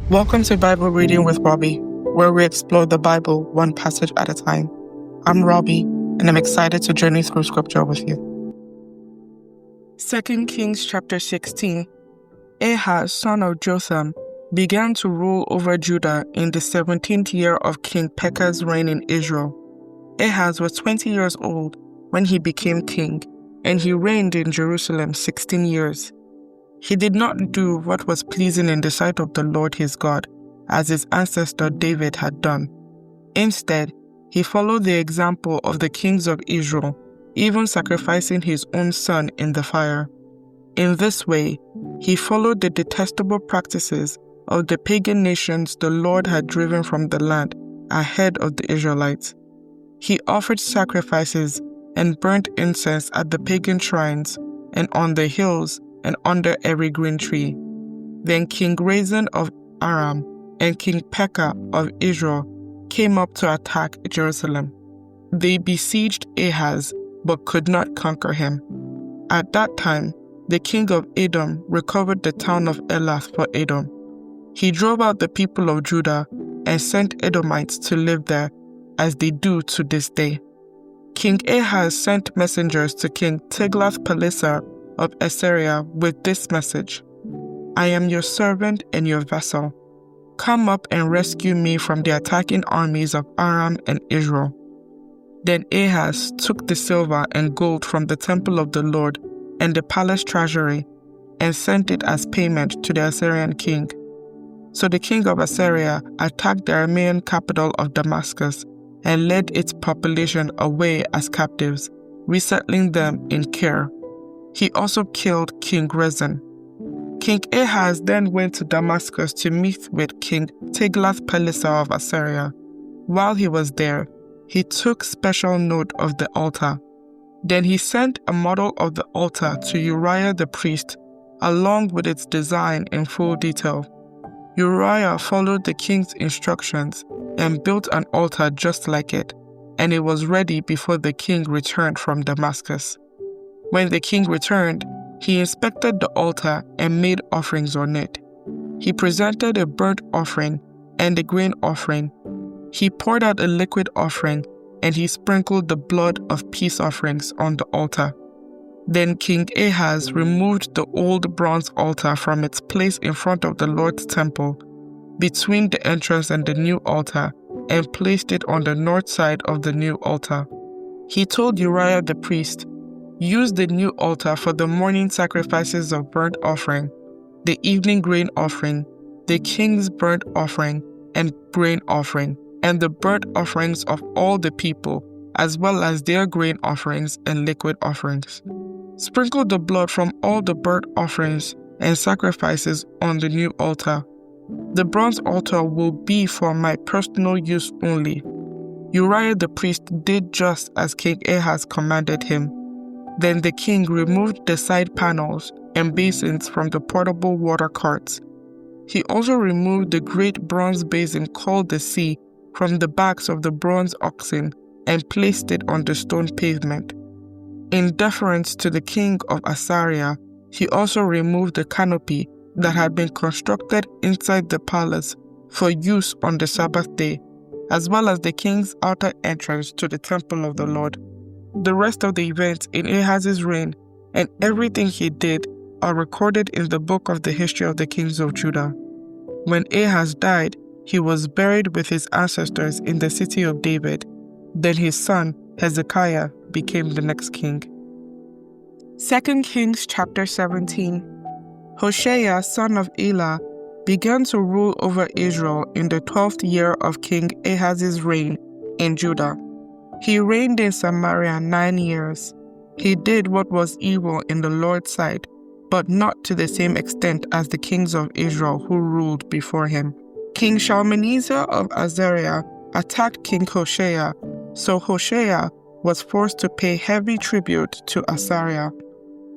Welcome to Bible Reading with Robbie, where we explore the Bible one passage at a time. I'm Robbie, and I'm excited to journey through Scripture with you. 2 Kings chapter 16. Ahaz, son of Jotham, began to rule over Judah in the 17th year of King Pekah's reign in Israel. Ahaz was 20 years old when he became king, and he reigned in Jerusalem 16 years. He did not do what was pleasing in the sight of the Lord his God, as his ancestor David had done. Instead, he followed the example of the kings of Israel, even sacrificing his own son in the fire. In this way, he followed the detestable practices of the pagan nations the Lord had driven from the land ahead of the Israelites. He offered sacrifices and burnt incense at the pagan shrines and on the hills and under every green tree. Then King Rezin of Aram and King Pekah of Israel came up to attack Jerusalem. They besieged Ahaz, but could not conquer him. At that time, the king of Edom recovered the town of Elath for Edom. He drove out the people of Judah and sent Edomites to live there, as they do to this day. King Ahaz sent messengers to King Tiglath-Pileser of Assyria with this message: I am your servant and your vessel. Come up and rescue me from the attacking armies of Aram and Israel. Then Ahaz took the silver and gold from the temple of the Lord and the palace treasury and sent it as payment to the Assyrian king. So the king of Assyria attacked the Aramean capital of Damascus and led its population away as captives, resettling them in Kir. He also killed King Rezin. King Ahaz then went to Damascus to meet with King Tiglath-Pileser of Assyria. While he was there, he took special note of the altar. Then he sent a model of the altar to Uriah the priest, along with its design in full detail. Uriah followed the king's instructions and built an altar just like it, and it was ready before the king returned from Damascus. When the king returned, he inspected the altar and made offerings on it. He presented a burnt offering and a grain offering. He poured out a liquid offering, and he sprinkled the blood of peace offerings on the altar. Then King Ahaz removed the old bronze altar from its place in front of the Lord's temple, between the entrance and the new altar, and placed it on the north side of the new altar. He told Uriah the priest, use the new altar for the morning sacrifices of burnt offering, the evening grain offering, the king's burnt offering and grain offering, and the burnt offerings of all the people, as well as their grain offerings and liquid offerings. Sprinkle the blood from all the burnt offerings and sacrifices on the new altar. The bronze altar will be for my personal use only. Uriah the priest did just as King Ahaz commanded him. Then the king removed the side panels and basins from the portable water carts. He also removed the great bronze basin called the sea from the backs of the bronze oxen and placed it on the stone pavement. In deference to the king of Assyria, he also removed the canopy that had been constructed inside the palace for use on the Sabbath day, as well as the king's outer entrance to the temple of the Lord. The rest of the events in Ahaz's reign and everything he did are recorded in the book of the history of the kings of Judah. When Ahaz died, he was buried with his ancestors in the city of David. Then his son, Hezekiah, became the next king. 2 Kings chapter 17. Hoshea, son of Elah, began to rule over Israel in the 12th year of King Ahaz's reign in Judah. He reigned in Samaria 9 years. He did what was evil in the Lord's sight, but not to the same extent as the kings of Israel who ruled before him. King Shalmaneser of Azariah attacked King Hoshea, so Hoshea was forced to pay heavy tribute to Assyria.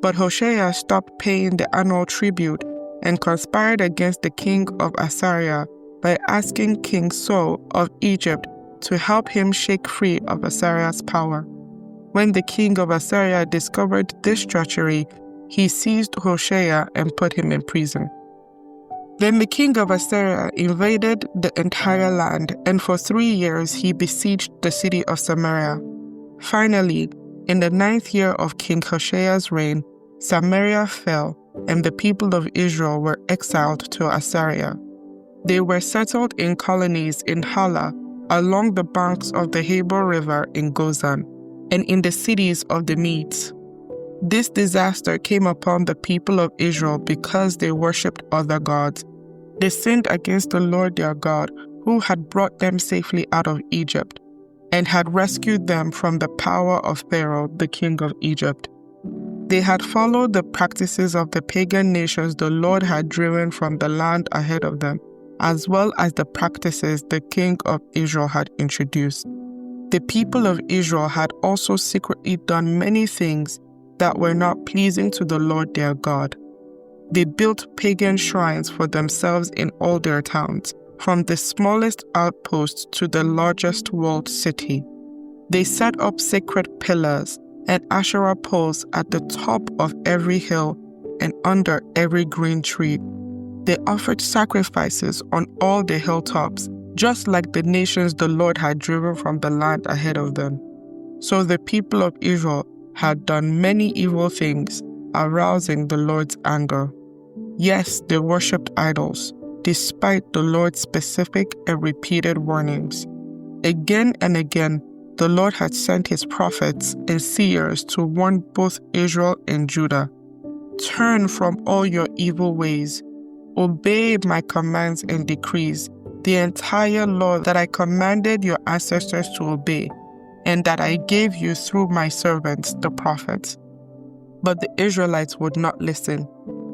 But Hoshea stopped paying the annual tribute and conspired against the king of Assyria by asking King So of Egypt to help him shake free of Assyria's power. When the king of Assyria discovered this treachery, he seized Hoshea and put him in prison. Then the king of Assyria invaded the entire land, and for 3 years he besieged the city of Samaria. Finally, in the 9th year of King Hosea's reign, Samaria fell, and the people of Israel were exiled to Assyria. They were settled in colonies in Hala, along the banks of the Habor River in Gozan, and in the cities of the Medes. This disaster came upon the people of Israel because they worshipped other gods. They sinned against the Lord their God, who had brought them safely out of Egypt, and had rescued them from the power of Pharaoh, the king of Egypt. They had followed the practices of the pagan nations the Lord had driven from the land ahead of them, as well as the practices the king of Israel had introduced. The people of Israel had also secretly done many things that were not pleasing to the Lord their God. They built pagan shrines for themselves in all their towns, from the smallest outpost to the largest walled city. They set up sacred pillars and Asherah poles at the top of every hill and under every green tree. They offered sacrifices on all the hilltops, just like the nations the Lord had driven from the land ahead of them. So the people of Israel had done many evil things, arousing the Lord's anger. Yes, they worshipped idols, despite the Lord's specific and repeated warnings. Again and again, the Lord had sent his prophets and seers to warn both Israel and Judah. Turn from all your evil ways. Obey my commands and decrees, the entire law that I commanded your ancestors to obey, and that I gave you through my servants, the prophets. But the Israelites would not listen.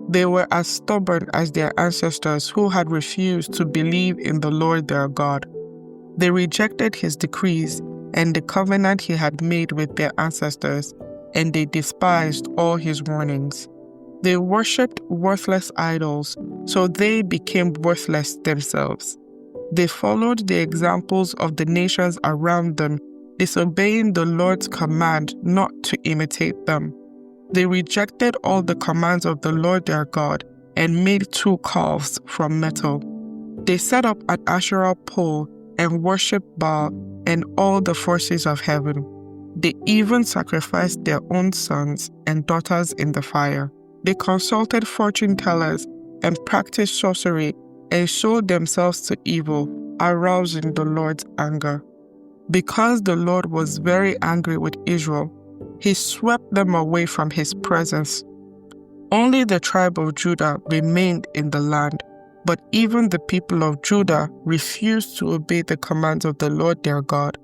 They were as stubborn as their ancestors who had refused to believe in the Lord their God. They rejected his decrees and the covenant he had made with their ancestors, and they despised all his warnings. They worshipped worthless idols, so they became worthless themselves. They followed the examples of the nations around them, disobeying the Lord's command not to imitate them. They rejected all the commands of the Lord their God and made 2 calves from metal. They set up an Asherah pole and worshipped Baal and all the forces of heaven. They even sacrificed their own sons and daughters in the fire. They consulted fortune tellers and practiced sorcery and sold themselves to evil, arousing the Lord's anger. Because the Lord was very angry with Israel, he swept them away from his presence. Only the tribe of Judah remained in the land, but even the people of Judah refused to obey the commands of the Lord their God,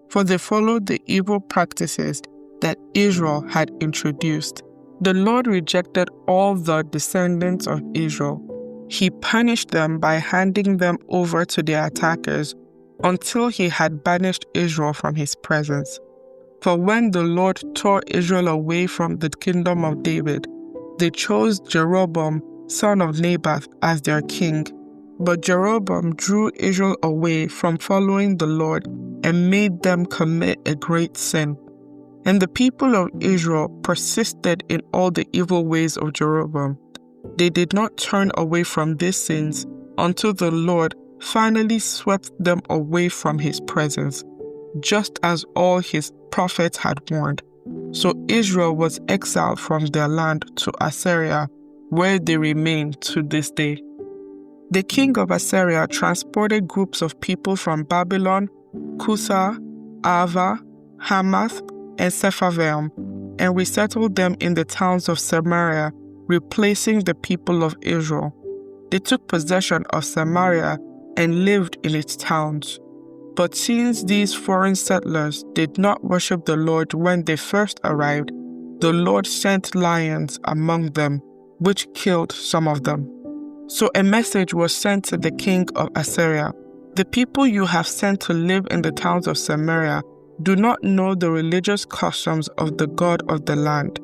for they followed the evil practices that Israel had introduced. The Lord rejected all the descendants of Israel. He punished them by handing them over to their attackers until he had banished Israel from his presence. For when the Lord tore Israel away from the kingdom of David, they chose Jeroboam, son of Nebat, as their king. But Jeroboam drew Israel away from following the Lord and made them commit a great sin. And the people of Israel persisted in all the evil ways of Jeroboam. They did not turn away from these sins until the Lord finally swept them away from his presence, just as all his prophets had warned. So Israel was exiled from their land to Assyria, where they remain to this day. The king of Assyria transported groups of people from Babylon, Cusa, Ava, Hamath, and Sepharvaim, and resettled them in the towns of Samaria, replacing the people of Israel. They took possession of Samaria and lived in its towns. But since these foreign settlers did not worship the Lord when they first arrived, the Lord sent lions among them, which killed some of them. So a message was sent to the king of Assyria: "The people you have sent to live in the towns of Samaria do not know the religious customs of the God of the land.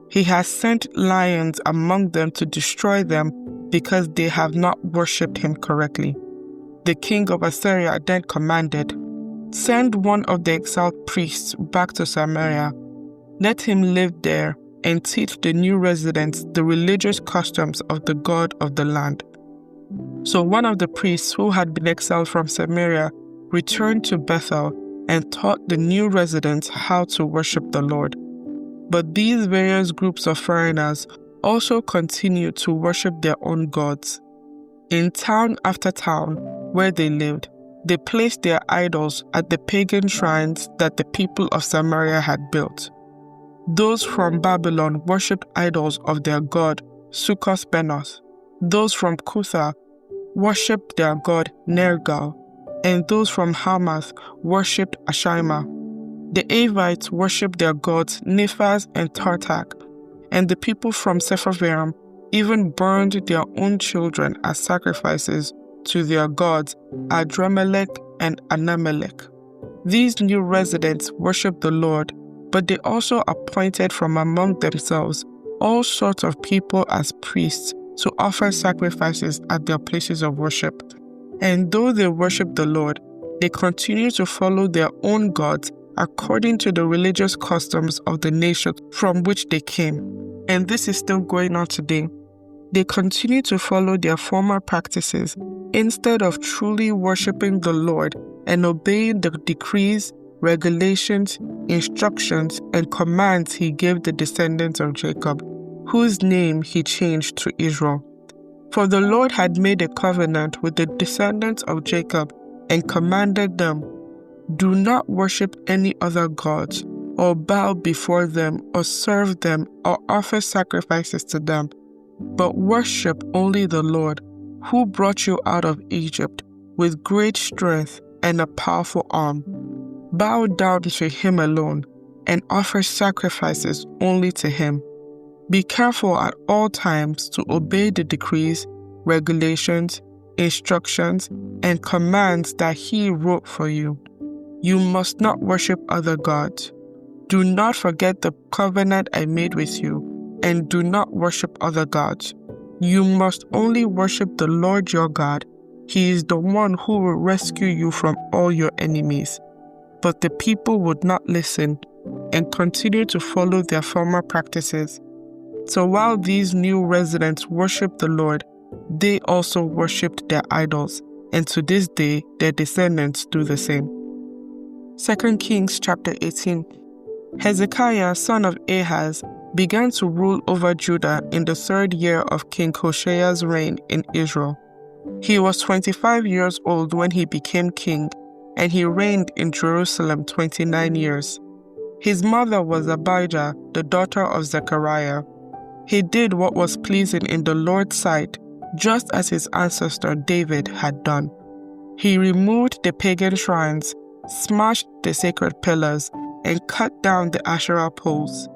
He has sent lions among them to destroy them because they have not worshipped him correctly." The king of Assyria then commanded, "Send one of the exiled priests back to Samaria. Let him live there and teach the new residents the religious customs of the God of the land." So one of the priests who had been exiled from Samaria returned to Bethel and taught the new residents how to worship the Lord. But these various groups of foreigners also continued to worship their own gods. In town after town where they lived, they placed their idols at the pagan shrines that the people of Samaria had built. Those from Babylon worshipped idols of their god Sukkot-Benoth. Those from Cutha worshipped their god Nergal, and those from Hamath worshipped Ashima. The Avites worshipped their gods Nephaz and Tartak, and the people from Sepharvaim even burned their own children as sacrifices to their gods Adramelech and Anamelech. These new residents worshipped the Lord, but they also appointed from among themselves all sorts of people as priests to offer sacrifices at their places of worship. And though they worshipped the Lord, they continued to follow their own gods according to the religious customs of the nation from which they came. And this is still going on today. They continue to follow their former practices instead of truly worshiping the Lord and obeying the decrees, regulations, instructions, and commands he gave the descendants of Jacob, whose name he changed to Israel. For the Lord had made a covenant with the descendants of Jacob and commanded them, "Do not worship any other gods, or bow before them, or serve them, or offer sacrifices to them, but worship only the Lord, who brought you out of Egypt with great strength and a powerful arm. Bow down to him alone, and offer sacrifices only to him. Be careful at all times to obey the decrees, regulations, instructions, and commands that he wrote for you. You must not worship other gods. Do not forget the covenant I made with you, and do not worship other gods. You must only worship the Lord your God. He is the one who will rescue you from all your enemies." But the people would not listen and continued to follow their former practices. So while these new residents worshipped the Lord, they also worshipped their idols, and to this day their descendants do the same. 2 Kings chapter 18. Hezekiah, son of Ahaz, began to rule over Judah in the 3rd year of King Hoshea's reign in Israel. He was 25 years old when he became king, and he reigned in Jerusalem 29 years. His mother was Abijah, the daughter of Zechariah. He did what was pleasing in the Lord's sight, just as his ancestor David had done. He removed the pagan shrines, smashed the sacred pillars, and cut down the Asherah poles.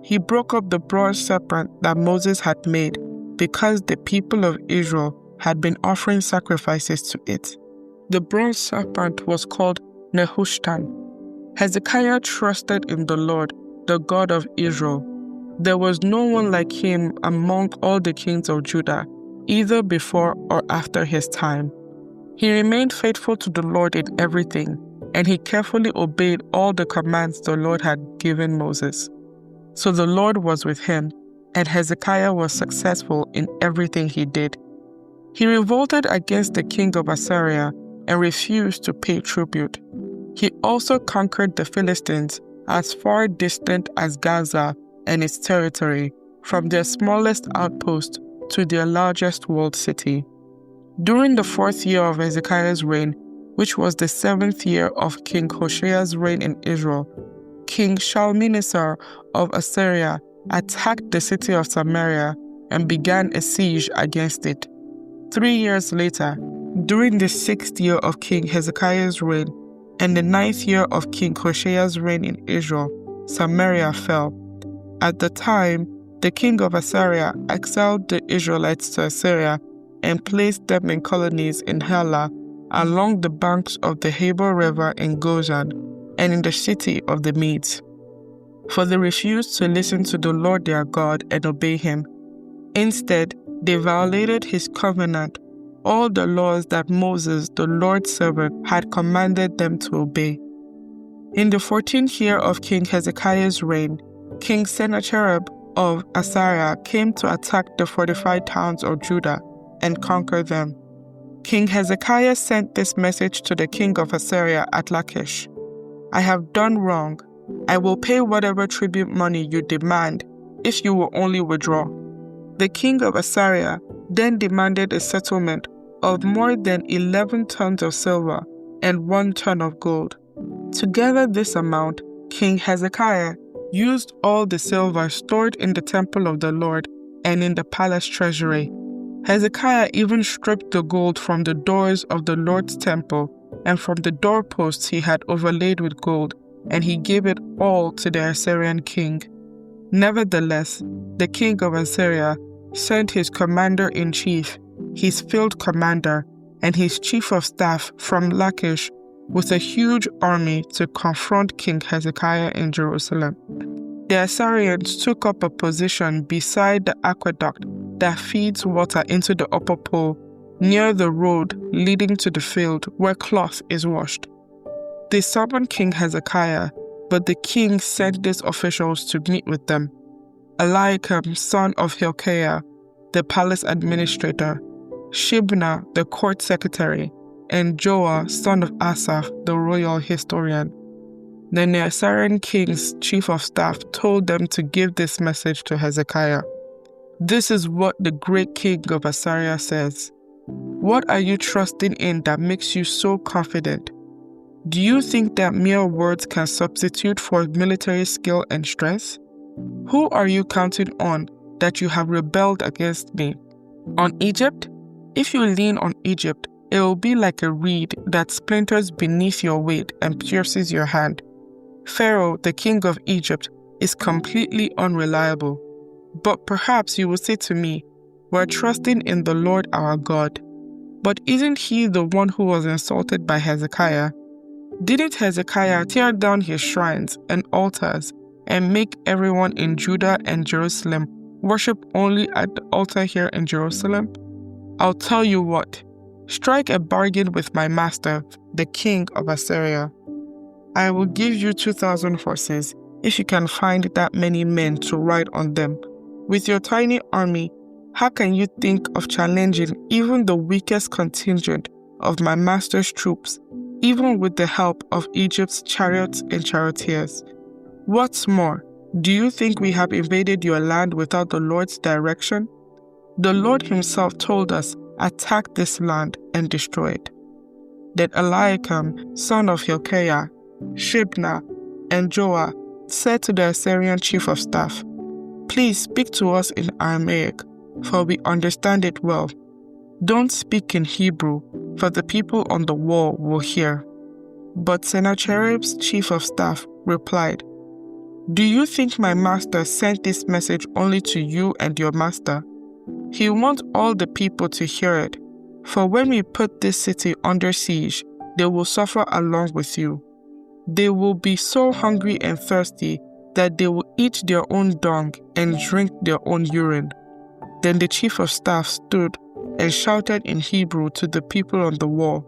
He broke up the bronze serpent that Moses had made because the people of Israel had been offering sacrifices to it. The bronze serpent was called Nehushtan. Hezekiah trusted in the Lord, the God of Israel. There was no one like him among all the kings of Judah, either before or after his time. He remained faithful to the Lord in everything, and he carefully obeyed all the commands the Lord had given Moses. So the Lord was with him, and Hezekiah was successful in everything he did. He revolted against the king of Assyria and refused to pay tribute. He also conquered the Philistines as far distant as Gaza and its territory, from their smallest outpost to their largest walled city. During the 4th year of Hezekiah's reign, which was the 7th year of King Hoshea's reign in Israel, King Shalmaneser of Assyria attacked the city of Samaria and began a siege against it. 3 years later, during the 6th year of King Hezekiah's reign and the 9th year of King Hoshea's reign in Israel, Samaria fell. At the time, the king of Assyria exiled the Israelites to Assyria and placed them in colonies in Halah, along the banks of the Habor River in Goshen, and in the city of the Medes. For they refused to listen to the Lord their God and obey him. Instead, they violated his covenant, all the laws that Moses, the Lord's servant, had commanded them to obey. In the 14th year of King Hezekiah's reign, King Sennacherib of Assyria came to attack the fortified towns of Judah and conquer them. King Hezekiah sent this message to the king of Assyria at Lachish. I have done wrong. I will pay whatever tribute money you demand if you will only withdraw. The king of Assyria then demanded a settlement of more than 11 tons of silver and 1 ton of gold. Together this amount, King Hezekiah used all the silver stored in the temple of the Lord and in the palace treasury. Hezekiah even stripped the gold from the doors of the Lord's temple and from the doorposts he had overlaid with gold, and he gave it all to the Assyrian king. Nevertheless, the king of Assyria sent his commander-in-chief, his field commander, and his chief of staff from Lachish with a huge army to confront King Hezekiah in Jerusalem. The Assyrians took up a position beside the aqueduct that feeds water into the upper pool, near the road leading to the field where cloth is washed. They summoned King Hezekiah, but the king sent these officials to meet with them: Eliakim, son of Hilkiah, the palace administrator, Shebna, the court secretary, and Joah, son of Asaph, the royal historian. Then the Assyrian king's chief of staff told them to give this message to Hezekiah. This is what the great king of Assyria says. What are you trusting in that makes you so confident? Do you think that mere words can substitute for military skill and strength? Who are you counting on that you have rebelled against me? On Egypt? If you lean on Egypt, it will be like a reed that splinters beneath your weight and pierces your hand. Pharaoh, the king of Egypt, is completely unreliable. But perhaps you will say to me, we're trusting in the Lord our God. But isn't he the one who was insulted by Hezekiah? Didn't Hezekiah tear down his shrines and altars and make everyone in Judah and Jerusalem worship only at the altar here in Jerusalem? I'll tell you what, strike a bargain with my master, the king of Assyria. I will give you 2,000 horses if you can find that many men to ride on them. With your tiny army, how can you think of challenging even the weakest contingent of my master's troops, even with the help of Egypt's chariots and charioteers? What's more, do you think we have invaded your land without the Lord's direction? The Lord himself told us, attack this land and destroy it. Then Eliakim, son of Hilkiah, Shebna, and Joah said to the Assyrian chief of staff, please speak to us in Aramaic, for we understand it well. Don't speak in Hebrew, for the people on the wall will hear. But Sennacherib's chief of staff replied, do you think my master sent this message only to you and your master? He wants all the people to hear it, for when we put this city under siege, they will suffer along with you. They will be so hungry and thirsty that they will eat their own dung and drink their own urine. Then the chief of staff stood and shouted in Hebrew to the people on the wall,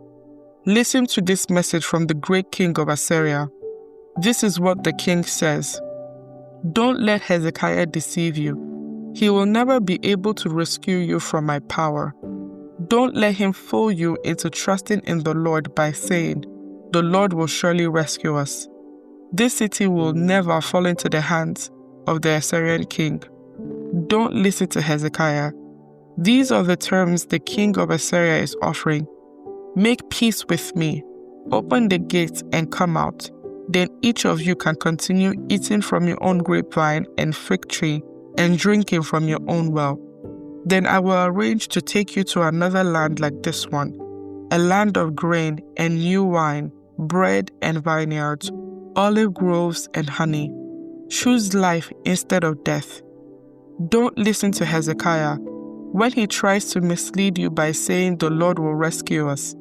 listen to this message from the great king of Assyria. This is what the king says. Don't let Hezekiah deceive you. He will never be able to rescue you from my power. Don't let him fool you into trusting in the Lord by saying, the Lord will surely rescue us. This city will never fall into the hands of the Assyrian king. Don't listen to Hezekiah. These are the terms the king of Assyria is offering. Make peace with me. Open the gates and come out. Then each of you can continue eating from your own grapevine and fig tree and drinking from your own well. Then I will arrange to take you to another land like this one, a land of grain and new wine, bread and vineyards, olive groves and honey. Choose life instead of death. Don't listen to Hezekiah when he tries to mislead you by saying the Lord will rescue us.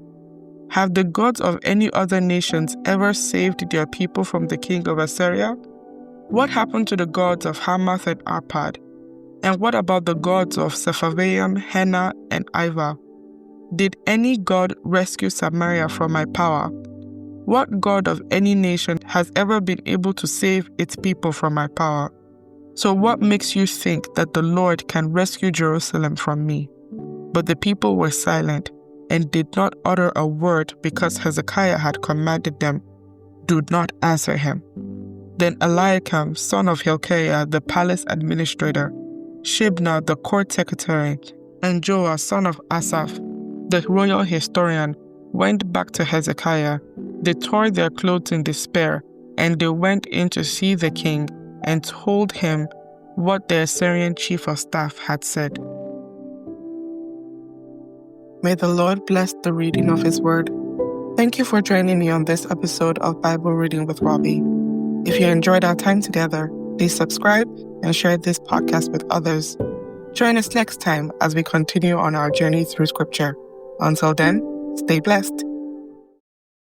Have the gods of any other nations ever saved their people from the king of Assyria? What happened to the gods of Hamath and Arpad? And what about the gods of Sepharvaim, Hena, and Ivah? Did any god rescue Samaria from my power? What god of any nation has ever been able to save its people from my power? So what makes you think that the Lord can rescue Jerusalem from me? But the people were silent, and did not utter a word because Hezekiah had commanded them, "Do not answer him." Then Eliakim, son of Hilkiah, the palace administrator, Shebna, the court secretary, and Joah, son of Asaph, the royal historian, went back to Hezekiah. They tore their clothes in despair, and they went in to see the king and told him what the Assyrian chief of staff had said. May the Lord bless the reading of His word. Thank you for joining me on this episode of Bible Reading with Robbie. If you enjoyed our time together, please subscribe and share this podcast with others. Join us next time as we continue on our journey through Scripture. Until then, stay blessed.